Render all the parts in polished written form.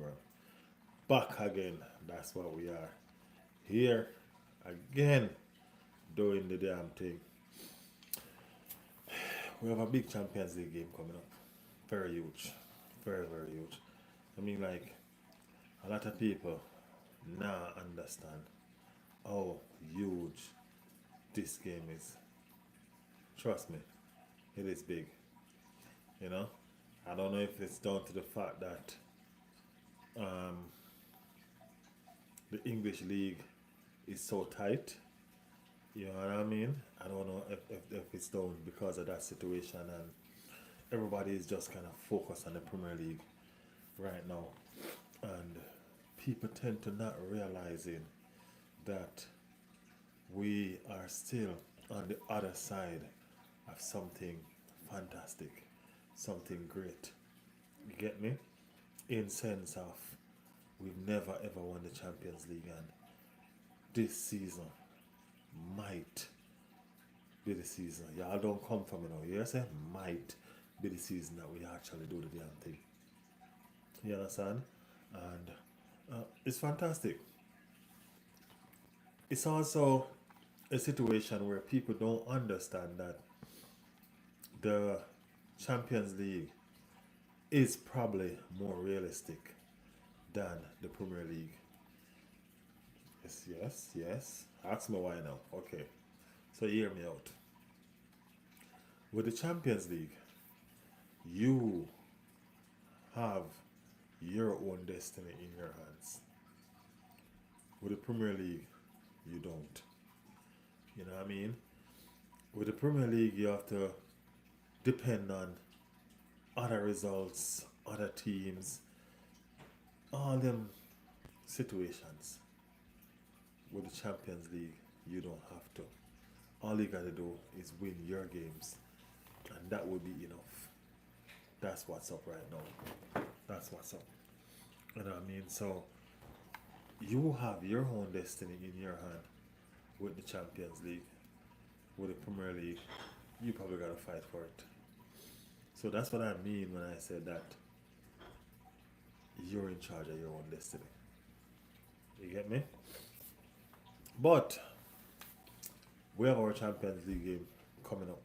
world. Back again. That's what we are. Here again doing the damn thing. We have a big Champions League game coming up. Very huge. Very, very huge. I mean, like, a lot of people now understand how huge this game is. Trust me, it is big. You know, I don't know if it's down to the fact that um, the English league is so tight. You know what I mean? I don't know if it's down because of that situation, and everybody is just kind of focused on the Premier League right now. And people tend to not realizing that we are still on the other side of something fantastic, something great. You get me? In sense of we've never ever won the Champions League, and this season might be the season. Y'all don't come from it now. You say might be the season that we actually do the damn thing. You understand? And it's fantastic. It's also a situation where people don't understand that the Champions League is probably more realistic than the Premier League. Yes, yes, yes. Ask me why now. Okay. So hear me out. With the Champions League, you have your own destiny in your hands. With the Premier League, you don't. You know what I mean? With the Premier League, you have to depend on other results, other teams, all them situations. With the Champions League, you don't have to. All you gotta do is win your games, and that will be enough. That's what's up right now. That's what's up. You know what I mean? So you have your own destiny in your hand with the Champions League, with the Premier League. You probably gotta fight for it. So that's what I mean when I said that you're in charge of your own destiny. You get me? But we have our Champions League game coming up.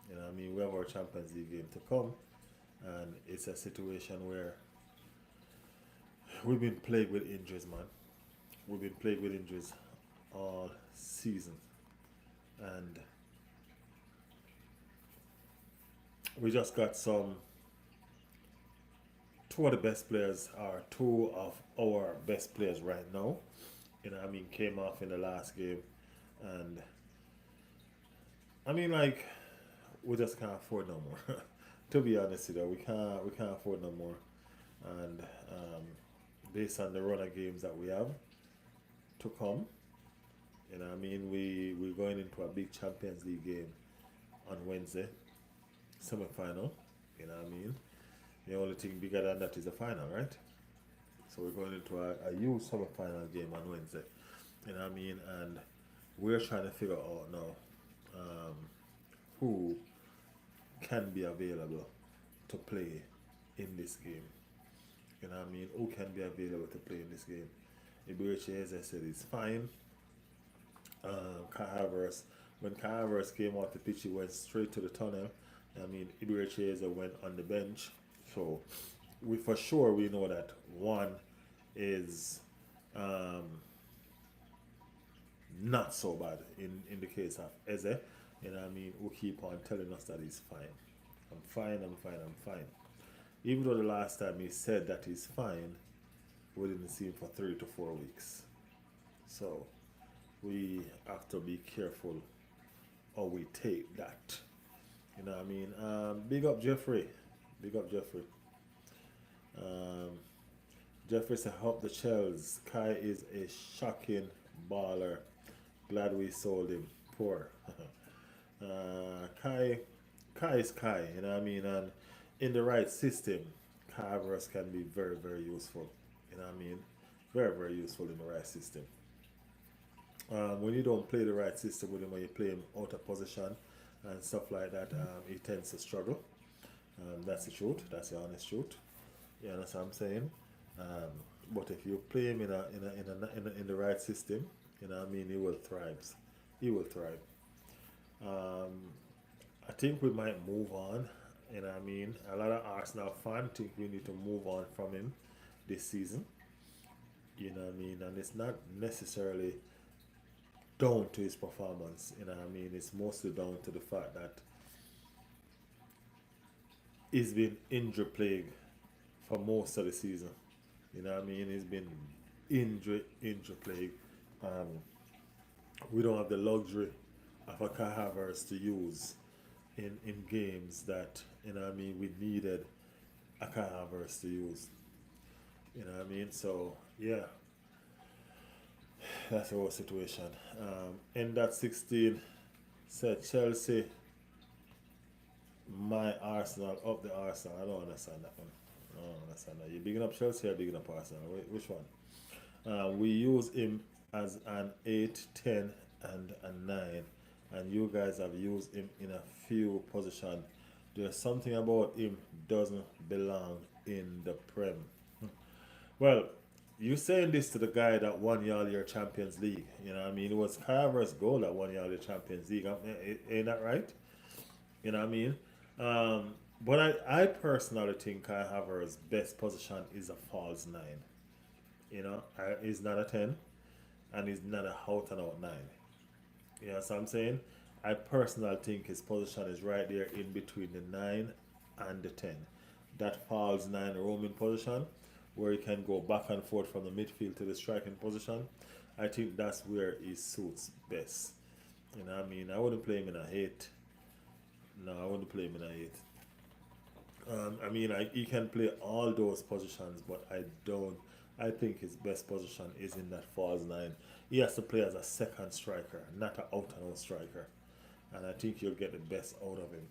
You know what I mean? We have our Champions League game to come, and it's a situation where we've been plagued with injuries, man. We've been plagued with injuries all season, and we just got some two of the best players, or two of our best players right now. You know, what I mean, came off in the last game, and I mean, like, we just can't afford no more. To be honest with you, we can't afford no more, and based on the run of games that we have to come, you know, what I mean, we're going into a big Champions League game on Wednesday, semi-final. You know what I mean? The only thing bigger than that is the final, right? So we're going into a huge semi-final game on Wednesday. You know what I mean? And we're trying to figure out now um, who can be available to play in this game. You know what I mean? Who can be available to play in this game? Ibuechi, as I said, is fine. Kai Havertz, when Kai Havertz came off the pitch, he went straight to the tunnel. I mean, Ibuechi went on the bench. So we for sure we know that one is um, not so bad in the case of Eze. You know what I mean? Who keep on telling us that he's fine. I'm fine, I'm fine, I'm fine. Even though the last time he said that he's fine, we didn't see him for 3 to 4 weeks. So we have to be careful how we take that. You know what I mean? Big up Jeffrey. Big up Jeffrey. Um, Jeffrey said, help the Chels. Kai is a shocking baller. Glad we sold him. Poor. Kai, Kai is Kai. You know what I mean? And in the right system, Kai Havertz can be very, very useful. You know what I mean? Very, very useful in the right system. When you don't play the right system with him, when you play him out of position and stuff like that, he tends to struggle. That's the truth. That's the honest truth. You understand what I'm saying? Um, but if you play him in the right system, you know what I mean, he will thrive. He will thrive. Um, I think we might move on. You know what I mean? A lot of Arsenal fans think we need to move on from him this season. You know what I mean? And it's not necessarily down to his performance. You know what I mean? It's mostly down to the fact that he's been injury plagued for most of the season. You know what I mean? He's been injury plagued. Um, we don't have the luxury of a Kai Havertz to use in games that, you know what I mean, we needed a Kai Havertz to use. You know what I mean? So yeah, that's our situation. In that 16 said Chelsea, my Arsenal, up the Arsenal. I don't understand that one. I don't understand that. You bigging up Chelsea or bigging up Arsenal? Which one? We use him as an 8, 10, and a 9, and you guys have used him in a few positions. There's something about him doesn't belong in the Prem. Well, you saying this to the guy that won y'all your Champions League. You know what I mean? It was Carver's goal that won y'all your Champions League. Ain't that right? You know what I mean? But I personally think Kai Havertz's best position is a false 9. You know, he's not a 10 and he's not a out and out 9. You know what I'm saying? I personally think his position is right there in between the 9 and the 10. That falls 9 roaming position where he can go back and forth from the midfield to the striking position. I think that's where he suits best. You know what I mean? I wouldn't play him in a 8. No, I wouldn't play him in a 8. I mean, he can play all those positions, but I don't. I think his best position is in that false 9. He has to play as a second striker, not an out and out striker. And I think you'll get the best out of him.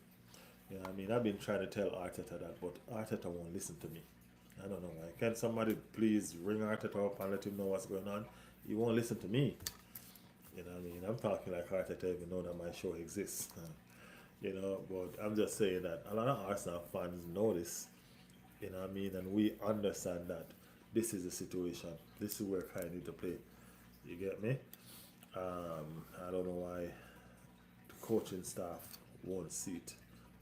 You know what I mean? I've been trying to tell Arteta that, but Arteta won't listen to me. I don't know why. Can somebody please ring Arteta up and let him know what's going on? He won't listen to me. You know what I mean? I'm talking like Arteta even know that my show exists. You know, but I'm just saying that a lot of Arsenal fans know this. You know what I mean? And we understand that this is the situation. This is where Kai need to play. You get me? I don't know why the coaching staff won't see it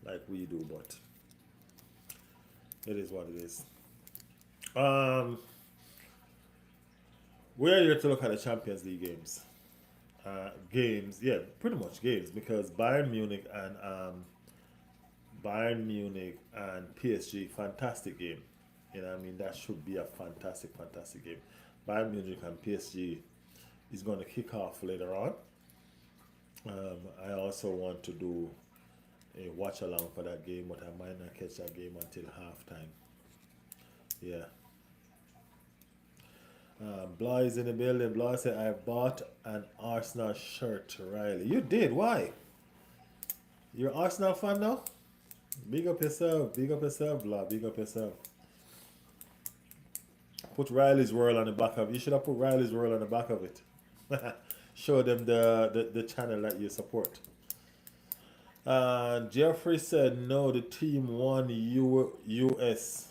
like we do, but it is what it is. Um, we're here to look at the Champions League games. Yeah, pretty much games because Bayern Munich and PSG, fantastic game. You know, what I mean, that should be a fantastic, fantastic game. Bayern Munich and PSG is going to kick off later on. I also want to do a watch along for that game, but I might not catch that game until halftime. Yeah. Blah is in the building. Blah said, I bought an Arsenal shirt, Riley. You did? Why? You're an Arsenal fan now? Big up yourself. Big up yourself, Blah. Big up yourself. Put Riley's World on the back of it. You should have put Riley's World on the back of it. Show them the channel that you support. Jeffrey said, no, the team won US.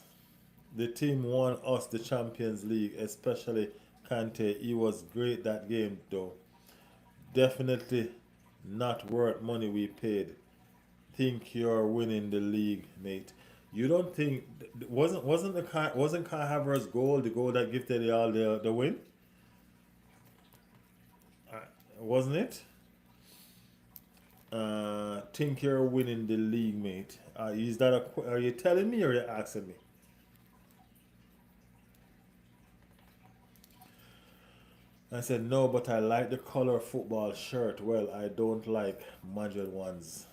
The team won us the Champions League, especially Kante. He was great that game, though. Definitely not worth money we paid. Think you're winning the league, mate. You don't think wasn't Kai Havertz's goal the goal that gifted y'all the win? Uh, wasn't it? Think you're winning the league, mate. Are you telling me or are you asking me? I said no, but I like the color football shirt. Well, I don't like Madrid ones.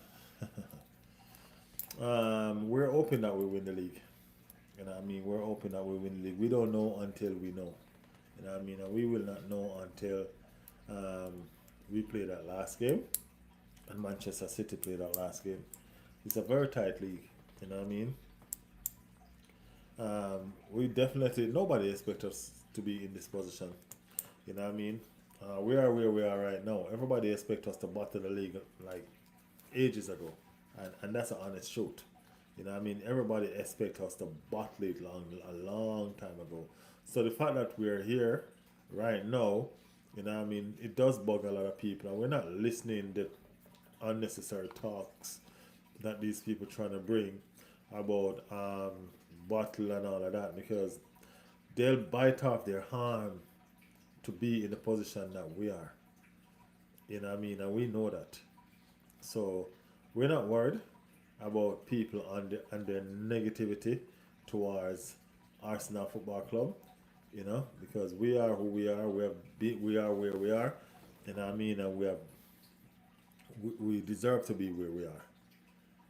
We're hoping that we win the league. You know what I mean? We're hoping that we win the league. We don't know until we know. You know what I mean? And we will not know until um, we play that last game and Manchester City play that last game. It's a very tight league. You know what I mean? We definitely nobody expects us to be in this position. You know what I mean? We are where we are right now. Everybody expects us to battle the league like ages ago, and that's an honest truth. You know what I mean? Everybody expects us to battle it a long time ago. So the fact that we're here right now, it does bug a lot of people, and we're not listening the unnecessary talks that these people trying to bring about bottle and all of that, because they'll bite off their harm to be in the position that we are. And we know that. So we're not worried about people and their negativity towards Arsenal Football Club, because we are who we are. We are where we are, and we deserve to be where we are.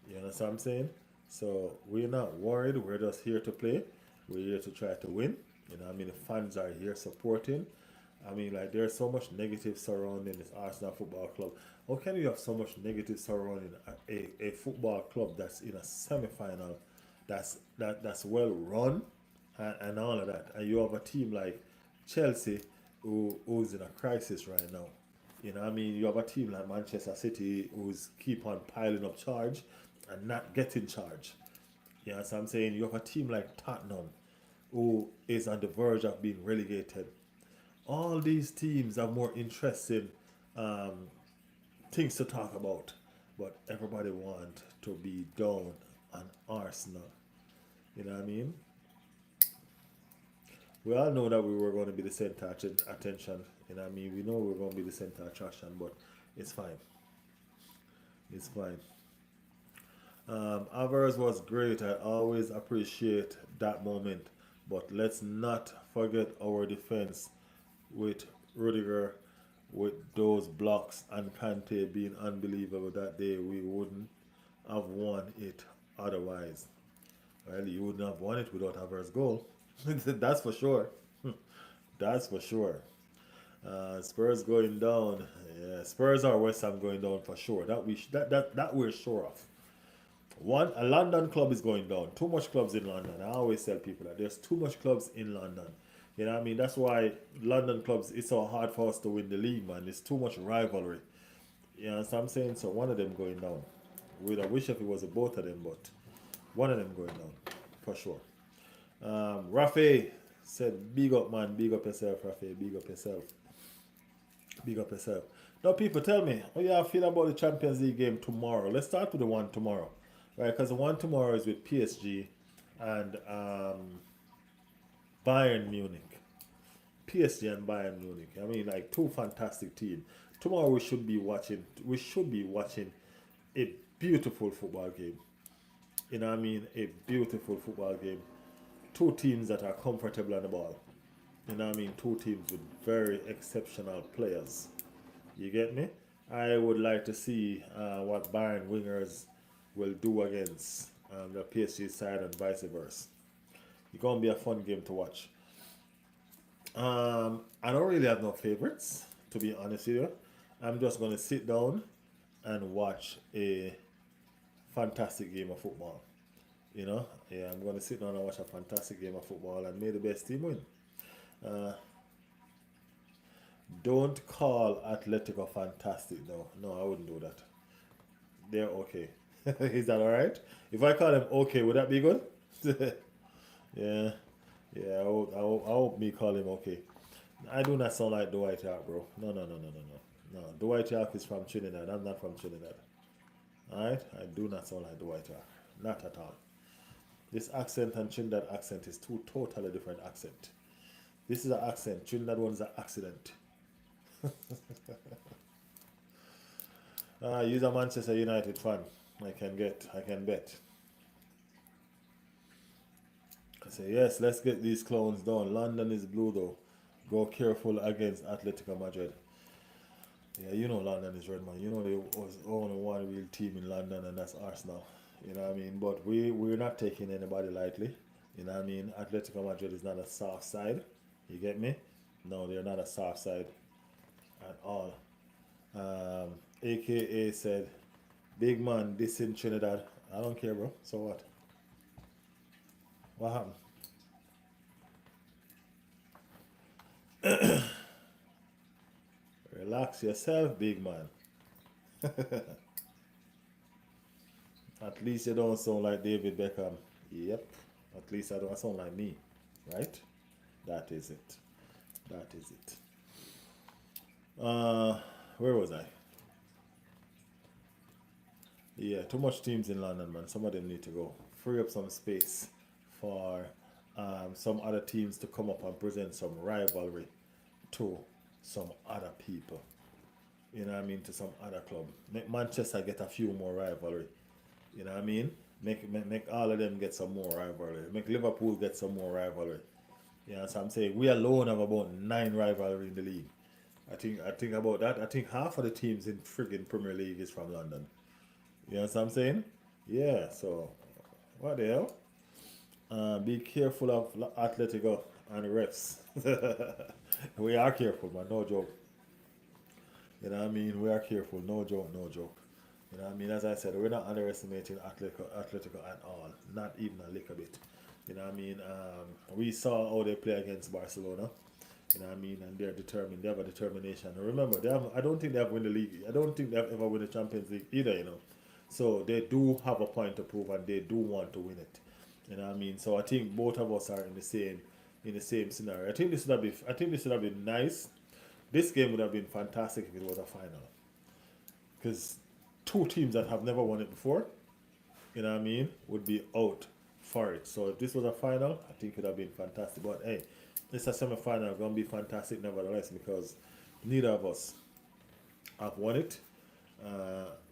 You understand what I'm saying? So we're not worried. We're just here to play. We're here to try to win. The fans are here supporting. Like there's so much negative surrounding this Arsenal Football Club. How can you have so much negative surrounding a football club that's in a semi-final, that's well run, and all of that, and you have a team like Chelsea who's in a crisis right now. You have a team like Manchester City who's keep on piling up charge and not getting charge. You know what I'm saying? You have a team like Tottenham who is on the verge of being relegated. All these teams have more interesting um, things to talk about, but everybody want to be down on Arsenal. You know what I mean? We all know that we were going to be the center attention. We know we are going to be the center attraction, but it's fine. It's fine. Avers was great. I always appreciate that moment. But let's not forget our defense with Rudiger, with those blocks and Kante being unbelievable that day. We wouldn't have won it otherwise. Well, you wouldn't have won it without Avers' goal. That's for sure. That's for sure. Spurs going down. Yeah, Spurs or West Ham going down for sure. That we're sure of. A London club is going down. Too much clubs in London. I always tell people that there's too much clubs in London. That's why London clubs, it's so hard for us to win the league, man. There's too much rivalry. You know what I'm saying? So one of them going down. We'd have wished if it was both of them, but one of them going down for sure. Rafe said, "Big up, man. Big up yourself, Rafe. Big up yourself. Big up yourself." Now, people, tell me how you feel about the Champions League game tomorrow. Let's start with the one tomorrow, right? Because the one tomorrow is with PSG and Bayern Munich. PSG and Bayern Munich. Like two fantastic teams. Tomorrow we should be watching. We should be watching a beautiful football game. A beautiful football game. Two teams that are comfortable on the ball. Two teams with very exceptional players. You get me? I would like to see what Bayern wingers will do against the PSG side and vice versa. It's gonna be a fun game to watch. I don't really have no favorites, to be honest with you. I'm just gonna sit down and watch a fantastic game of football. Yeah, I'm gonna sit down and watch a fantastic game of football and may the best team win. Uh, don't call Atletico fantastic, no. No, I wouldn't do that. They're okay. Is that alright? If I call them okay, would that be good? Yeah. Yeah, I hope me call him okay. I do not sound like Dwight York, bro. No, no, no, no, no, no. No, Dwight York is from Trinidad. I'm not from Trinidad. Alright? I do not sound like Dwight York. Not at all. This accent and Trinidad accent is two totally different accent. This is an accent. Trinidad one is an accident. You're a Manchester United fan. I can bet. I say, yes, let's get these clowns down. London is blue though. Go careful against Atletico Madrid. Yeah, London is red, man. There was only one real team in London, and that's Arsenal. But we're not taking anybody lightly. Atletico Madrid is not a soft side. You get me? No, they're not a soft side at all. AKA said, "Big man, this in Trinidad." I don't care, bro. So what? What happened? Relax yourself, big man. At least you don't sound like David Beckham. Yep. At least I don't sound like me. Right? That is it. That is it. Uh, where was I? Yeah, too much teams in London, man. Some of them need to go. Free up some space for some other teams to come up and present some rivalry to some other people. You know what I mean? To some other club. Make Manchester get a few more rivalry. You know what I mean? Make all of them get some more rivalry. Make Liverpool get some more rivalry. You know what I'm saying? We alone have about 9 rivalry in the league. I think about that. I think half of the teams in friggin' Premier League is from London. You know what I'm saying? Yeah, so what the hell? Be careful of Atletico and the refs. We are careful, man. No joke. You know what I mean? We are careful. No joke, no joke. You know what I mean? As I said, we're not underestimating Atletico at all. Not even a little bit. You know what I mean? We saw how they play against Barcelona. You know what I mean? And they're determined. They have a determination. And remember, I don't think they have won the league. I don't think they have ever won the Champions League either, you know. So they do have a point to prove and they do want to win it. You know what I mean? So I think both of us are in the same scenario. I think this would have been nice. This game would have been fantastic if it was a final. Because two teams that have never won it before, you know what I mean, would be out for it. So if this was a final, I think it would have been fantastic. But hey, it's a semi-final, gonna be fantastic nevertheless because neither of us have won it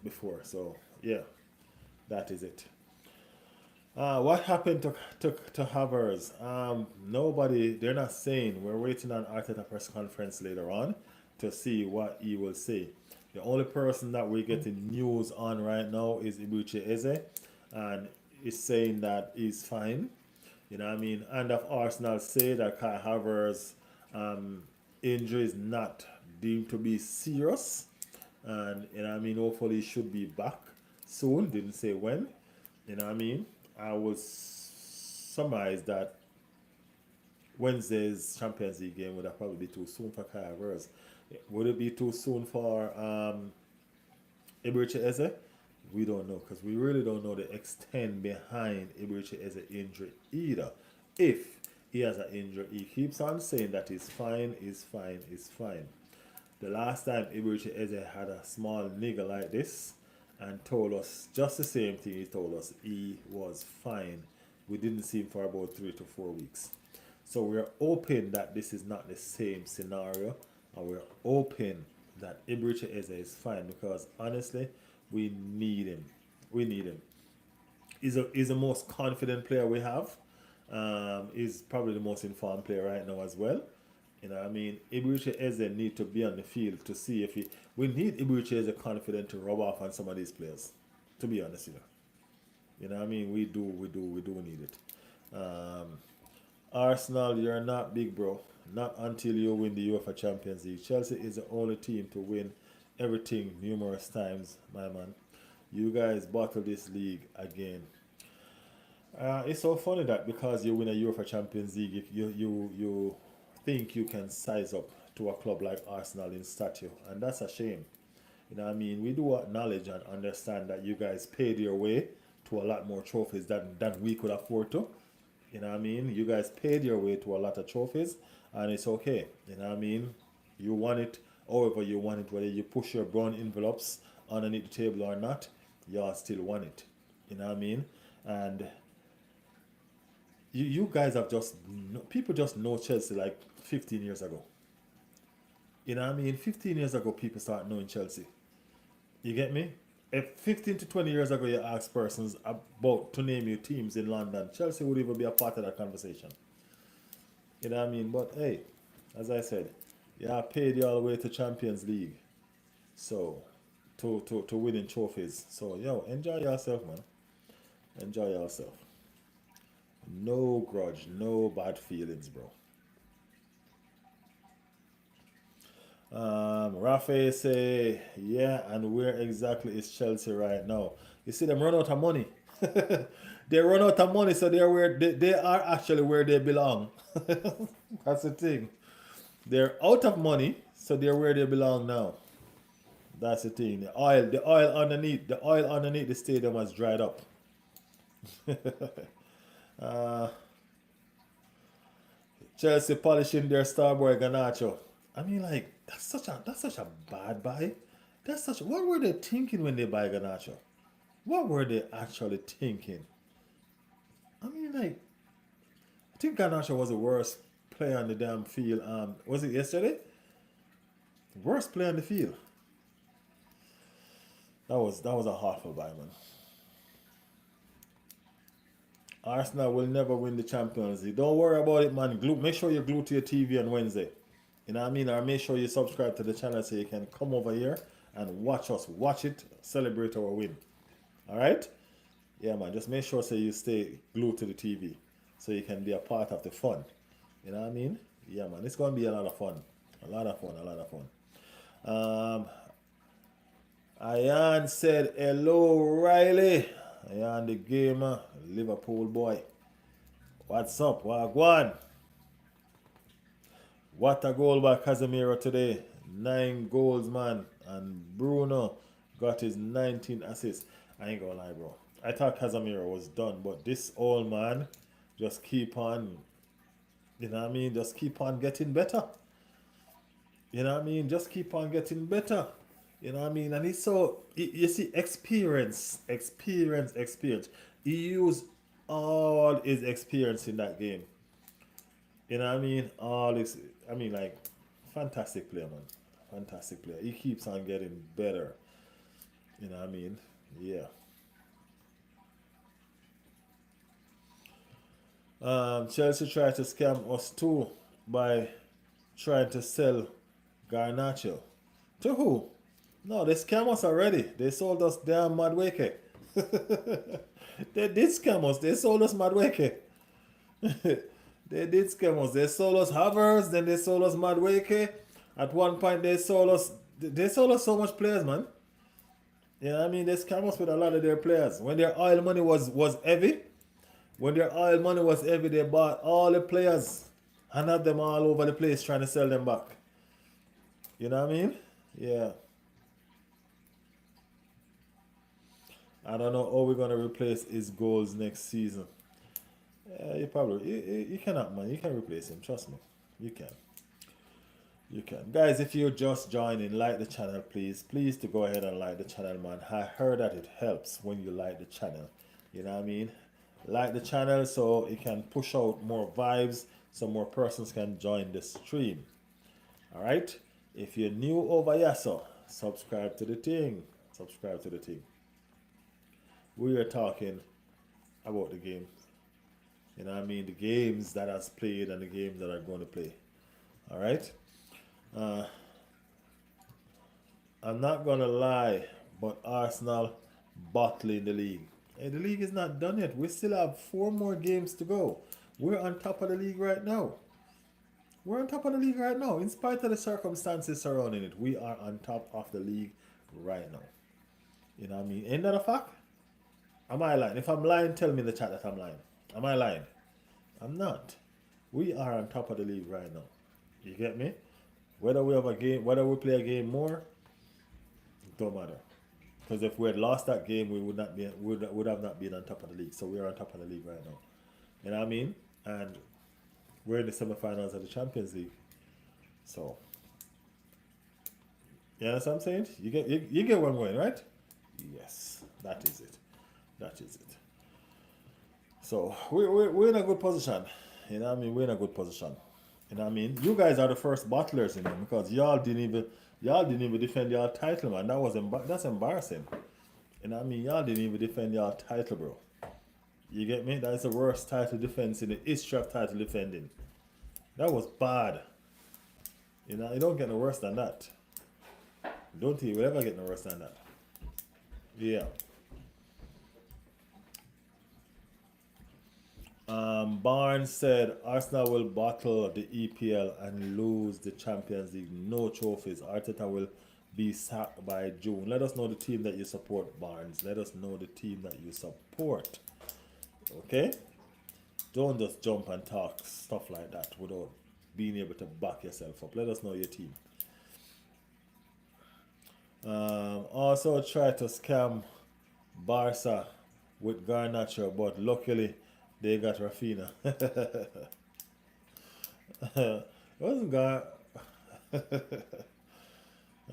before. So yeah, that is it. What happened to Havers? Nobody, they're not saying. We're waiting on Arteta press conference later on to see what he will say. The only person that we're getting news on right now is Ibuchi Eze, and he's saying that he's fine. You know what I mean? And of Arsenal say that Kai Havertz injury is not deemed to be serious. And you know what I mean, hopefully he should be back soon. Didn't say when. You know what I mean? I would summarize that Wednesday's Champions League game would have probably be too soon for Kai Havertz. Would it be too soon for Eberechi Eze? We don't know because we really don't know the extent behind Eberechi Eze injury either. If he has an injury, he keeps on saying that he's fine, he's fine, he's fine. The last time Eberechi Eze had a small nigger like this and told us just the same thing he told us, he was fine. We didn't see him for about 3 to 4 weeks. So we're hoping that this is not the same scenario, and we're hoping that Eberechi Eze is fine because honestly, we need him. We need him. He's the most confident player we have. He's probably the most informed player right now as well. You know what I mean? Ibuchi Eze need to be on the field to see if he. We need Ibuchi Eze confident to rub off on some of these players. To be honest, you know what I mean? We do need it. Arsenal, you're not big, bro. Not until you win the UEFA Champions League. Chelsea is the only team to win everything numerous times, my man. You guys bottle this league again. It's so funny that because you win a UEFA Champions League, you think you can size up to a club like Arsenal in stature, and that's a shame. You know what I mean? We do acknowledge and understand that you guys paid your way to a lot more trophies than we could afford to. You know what I mean? You guys paid your way to a lot of trophies, and it's okay. You know what I mean? You want it however you want it, whether you push your brown envelopes underneath the table or not, y'all still want it. You know what I mean? And you guys have people just know Chelsea like 15 years ago. You know what I mean? 15 years ago, people start knowing Chelsea. You get me? If 15 to 20 years ago you ask persons about to name you teams in London, Chelsea would even be a part of that conversation. You know what I mean? But hey, as I said, you have paid you all the way to Champions League. So to winning trophies. So yo, enjoy yourself, man. Enjoy yourself. No grudge, no bad feelings, bro. Rafael say, yeah, and where exactly is Chelsea right now? You see them run out of money. They run out of money, so they're where they are actually where they belong. That's the thing. They're out of money, so they're where they belong now. That's the thing. The oil underneath the stadium has dried up. uh, Chelsea polishing their star boy Garnacho. I mean, like that's such a bad buy. That's such. What were they thinking when they buy Garnacho? What were they actually thinking? I mean, like I think Garnacho was the worst player on the damn field. Was it yesterday? Worst player on the field. That was a awful buy, man. Arsenal will never win the Champions League. Don't worry about it, man. Make sure you glue to your TV on Wednesday. You know what I mean? Or make sure you subscribe to the channel so you can come over here and watch us. Watch it, celebrate our win. Alright? Yeah, man. Just make sure so you stay glued to the TV so you can be a part of the fun. You know what I mean? Yeah, man. It's going to be a lot of fun. A lot of fun. A lot of fun. Um, Ayan said, hello, Riley. Ayan the gamer, Liverpool boy. What's up? Wagwan. What a goal by Casemiro today. 9 goals, man. And Bruno got his 19 assists. I ain't gonna lie, bro. I thought Casemiro was done, but this old man just keep on, you know what I mean? Just keep on getting better. You know what I mean? Just keep on getting better. You know what I mean? And he's so, you see, experience. He used all his experience in that game. You know what I mean? All this, I mean, like, fantastic player, man. Fantastic player. He keeps on getting better. You know what I mean? Yeah. Chelsea tried to scam us too by trying to sell Garnacho. To who? No, they scam us already. They sold us damn Madweke. They did scam us. They sold us Madweke. They did scam us. They sold us Havers, then they sold us Madweke. At one point they sold us so much players, man. You know what I mean? They scam us with a lot of their players. When their oil money was heavy, they bought all the players and had them all over the place trying to sell them back. You know what I mean? Yeah. I don't know how we're gonna replace his goals next season. Yeah, you cannot, man. You can replace him. Trust me, you can. You can, guys. If you're just joining, like the channel, please to go ahead and like the channel, man. I heard that it helps when you like the channel. You know what I mean? Like the channel so it can push out more vibes, so more persons can join the stream. All right. If you're new over here, so subscribe to the thing. Subscribe to the thing. We are talking about the game. You know what I mean? The games that has played and the games that are going to play. All right. Uh, I'm not gonna lie, but Arsenal battling the league. Hey, the league is not done yet. We still have 4 more games to go. We're on top of the league right now. We're on top of the league right now. In spite of the circumstances surrounding it, we are on top of the league right now. You know what I mean? Ain't that a fact? Am I lying? If I'm lying, tell me in the chat that I'm lying. Am I lying? I'm not. We are on top of the league right now. You get me? Whether we have a game, whether we play a game more, don't matter. Because if we had lost that game, we would have not been on top of the league. So we are on top of the league right now. You know what I mean? And we're in the semifinals of the Champions League. So you understand what I'm saying? You get where I'm going, right? Yes, that is it. That is it. So we're in a good position. You know what I mean? We're in a good position. You know what I mean? You guys are the first battlers, you know, because y'all didn't even defend y'all title, man. That's embarrassing. You know what I mean? Y'all didn't even defend y'all title, bro. You get me? That is the worst title defense in the history of title defending. That was bad. You know, you don't get no worse than that. Don't you ever get no worse than that. Yeah. Barnes said Arsenal will battle the EPL and lose the Champions League. No trophies. Arteta will be sacked by June. Let us know the team that you support, Barnes. Let us know the team that you support. Okay? Don't just jump and talk stuff like that without being able to back yourself up. Let us know your team. Also try to scam Barca with Garnacho, but luckily they got Rafinha. It wasn't going.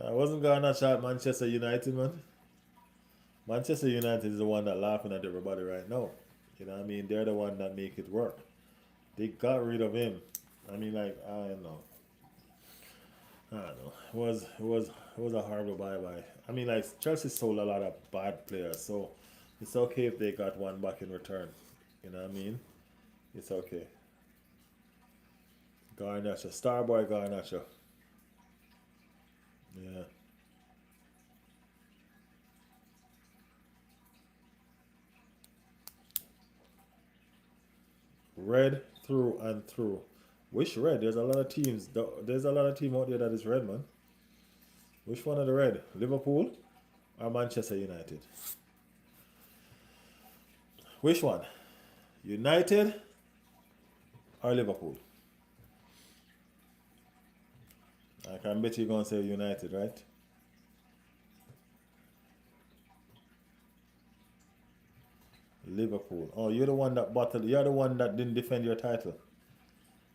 I wasn't going to chat Manchester United, man. Manchester United is the one that laughing at everybody right now. You know what I mean? They're the one that make it work. They got rid of him. I mean, like, I don't know. I don't know. It was a horrible bye bye. I mean, like, Chelsea sold a lot of bad players, so it's okay if they got one back in return. You know what I mean? It's okay. Garnacho, Starboy Garnacho. Yeah. Red through and through. Which red? There's a lot of teams. There's a lot of team out there that is red, man. Which one are the red? Liverpool or Manchester United? Which one? United or Liverpool? I can bet you're gonna say United, right? Liverpool. Oh, you're the one that battled. You're the one that didn't defend your title.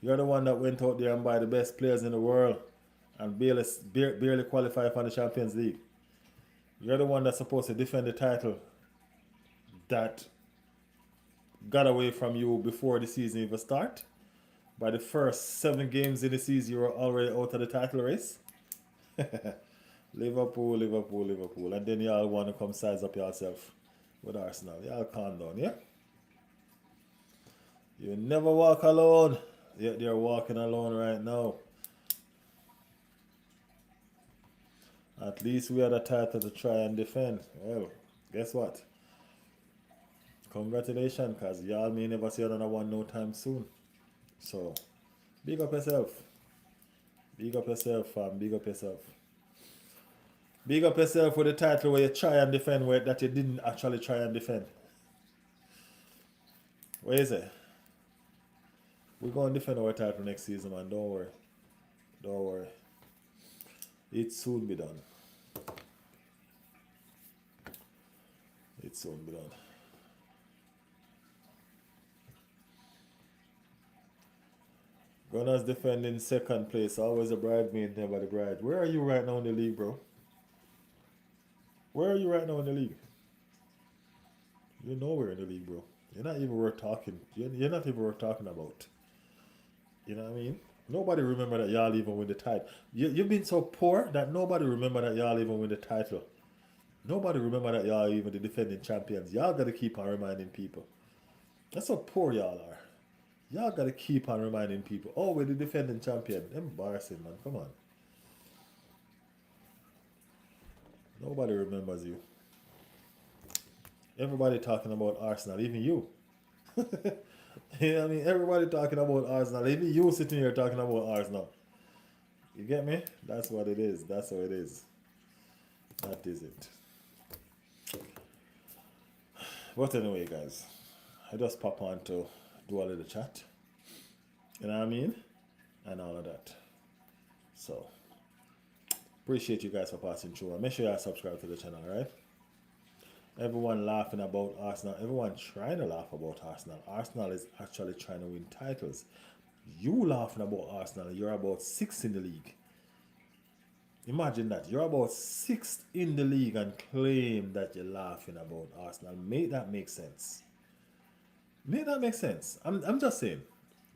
You're the one that went out there and buy the best players in the world and barely qualify for the Champions League. You're the one that's supposed to defend the title that got away from you before the season even start. By the first 7 games in the season, you were already out of the title race. Liverpool, Liverpool, Liverpool. And then y'all want to come size up yourself with Arsenal. Y'all calm down, yeah? You never walk alone. Yet they're walking alone right now. At least we had a title to try and defend. Well, guess what? Congratulations, because y'all may never see another one no time soon. So, big up yourself. Big up yourself, fam. Big up yourself. Big up yourself with the title where you try and defend where that you didn't actually try and defend. Where is it? We're going to defend our title next season, man. Don't worry. Don't worry. It soon be done. It soon be done. Gunners defending second place. Always a bridesmaid, never the bride. Where are you right now in the league, bro? Where are you right now in the league? You're nowhere in the league, bro. You're not even worth talking. You're not even worth talking about. You know what I mean? Nobody remember that y'all even win the title. You've been so poor that nobody remember that y'all even win the title. Nobody remember that y'all even the defending champions. Y'all gotta keep on reminding people. That's how poor y'all are. Y'all gotta keep on reminding people. Oh, we're the defending champion. Embarrassing, man. Come on. Nobody remembers you. Everybody talking about Arsenal, even you. You know what I mean? Everybody talking about Arsenal. Even you sitting here talking about Arsenal. You get me? That's what it is. That's how it is. That is it. But anyway, guys, I just pop on to do a little chat. You know what I mean? And all of that. So, appreciate you guys for passing through. And make sure you subscribe to the channel, right? Everyone laughing about Arsenal. Everyone trying to laugh about Arsenal. Arsenal is actually trying to win titles. You laughing about Arsenal. You're about sixth in the league. Imagine that. You're about sixth in the league and claim that you're laughing about Arsenal. Make that make sense. Make that make sense. I'm just saying.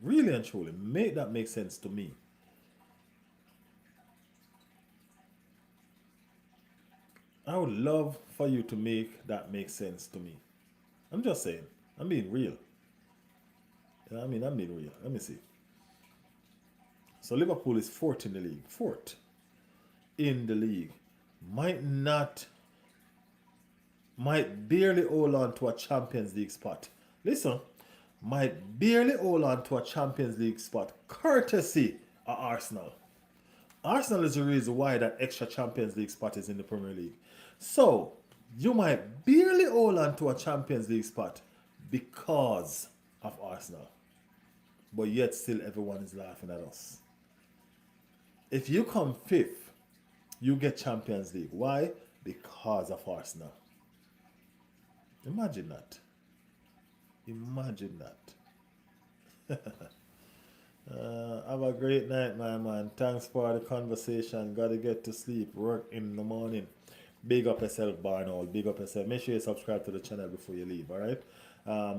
Really and truly. Make that make sense to me. I would love for you to make that make sense to me. I'm just saying. I'm being real. You know what I mean? I'm being real. Let me see. So Liverpool is fourth in the league. Fourth in the league. Might not, might barely hold on to a Champions League spot. Listen, might barely hold on to a Champions League spot courtesy of Arsenal. Arsenal is the reason why that extra Champions League spot is in the Premier League. So, you might barely hold on to a Champions League spot because of Arsenal. But yet still everyone is laughing at us. If you come fifth, you get Champions League. Why? Because of Arsenal. Imagine that. Imagine that. Have a great night, my man. Thanks for the conversation. Gotta get to sleep. Work in the morning. Big up yourself, Barnold. Big up yourself. Make sure you subscribe to the channel before you leave, alright?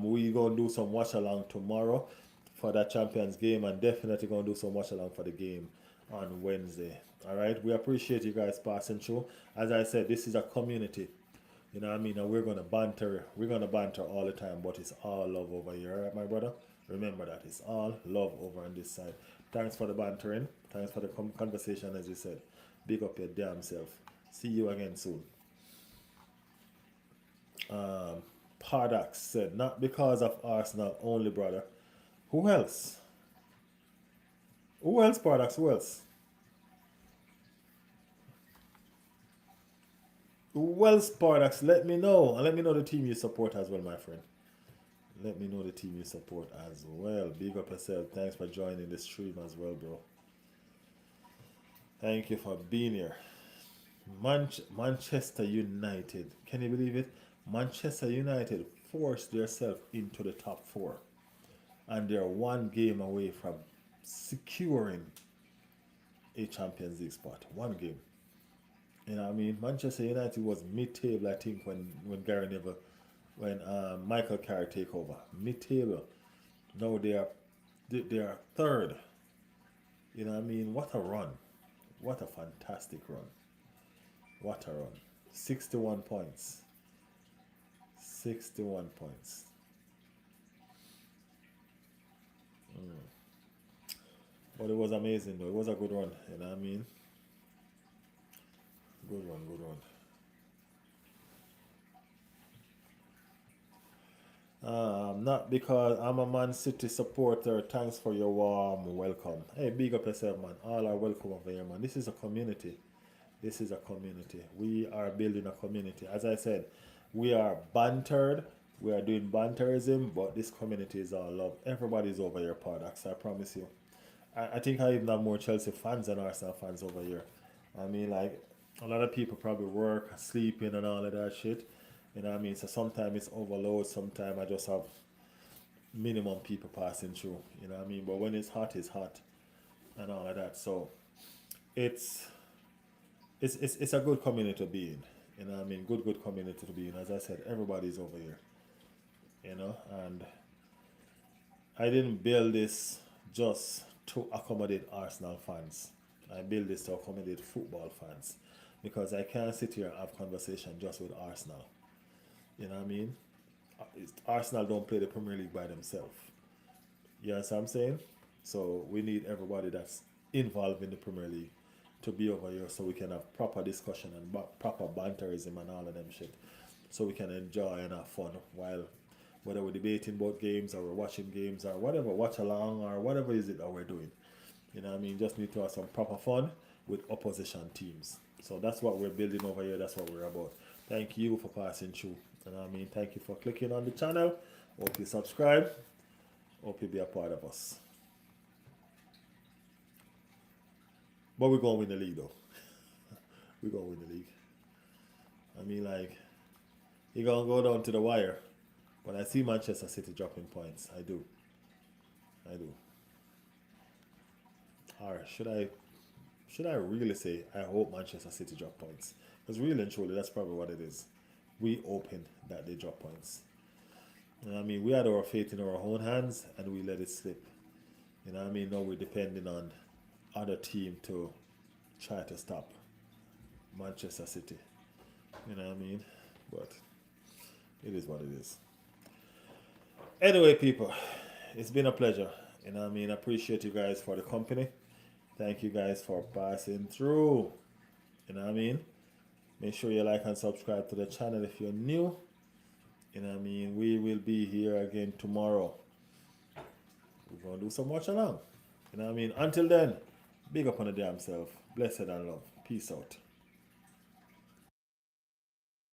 We gonna do some watch along tomorrow for that Champions game, and definitely gonna do some watch along for the game on Wednesday. Alright? We appreciate you guys passing through. As I said, this is a community. You know what I mean? And we're gonna banter. We're gonna banter all the time, but it's all love over here, alright, my brother? Remember that it's all love over on this side. Thanks for the bantering. Thanks for the conversation, as you said. Big up your damn self. See you again soon. Pardax said, not because of Arsenal only, brother. Who else? Who else, Pardax? Who else? Who else, Pardax? Let me know. And let me know the team you support as well, my friend. Let me know the team you support as well. Big up yourself. Thanks for joining the stream as well, bro. Thank you for being here. Manchester United. Can you believe it? Manchester United forced themselves into the top four. And they're one game away from securing a Champions League spot. One game. You know what I mean? Manchester United was mid-table, I think, when Gary Neville, when Michael Carrick take over. Mid-table. Now they are third. You know what I mean? What a run. What a fantastic run. What a run. 61 points. 61 points. But it was amazing though. It was a good run. You know what I mean? Good run, good run. Not because I'm a Man City supporter. Thanks for your warm welcome. Hey, big up yourself, man. All are welcome over here, man. This is a community. This is a community. We are building a community. As I said, we are bantered. We are doing banterism, but this community is all love. Everybody's over here, Pardax. I promise you. I think I even have more Chelsea fans than Arsenal fans over here. I mean, like, a lot of people probably work, sleeping, and all of that shit. You know what I mean? So sometimes it's overload. Sometimes I just have minimum people passing through. You know what I mean? But when it's hot, and all of that. So it's it's a good community to be in. You know what I mean? Good community to be in. As I said, everybody's over here. You know, and I didn't build this just to accommodate Arsenal fans. I built this to accommodate football fans because I can't sit here and have conversation just with Arsenal. You know what I mean? Arsenal don't play the Premier League by themselves. You understand what I'm saying? So we need everybody that's involved in the Premier League to be over here so we can have proper discussion and proper banterism and all of them shit. So we can enjoy and have fun while whether we're debating about games or we're watching games or whatever, watch along or whatever is it that we're doing. You know what I mean? Just need to have some proper fun with opposition teams. So that's what we're building over here. That's what we're about. Thank you for passing through. You know what I mean? Thank you for clicking on the channel. Hope you subscribe. Hope you be a part of us. But we're going to win the league, though. We're going to win the league. I mean, like, you're going to go down to the wire. But I see Manchester City dropping points. I do. Or should I really say I hope Manchester City drop points? Because really and truly, that's probably what it is. We open that they drop points. You know what I mean? We had our fate in our own hands and we let it slip. You know what I mean? Now we're depending on other team to try to stop Manchester City. You know what I mean? But it is what it is. Anyway, people, it's been a pleasure. You know what I mean? I appreciate you guys for the company. Thank you guys for passing through. You know what I mean? Make sure you like and subscribe to the channel if you're new. You know what I mean? We will be here again tomorrow. We're going to do some watch along. You know what I mean? Until then, big up on the damn self. Blessed and love. Peace out.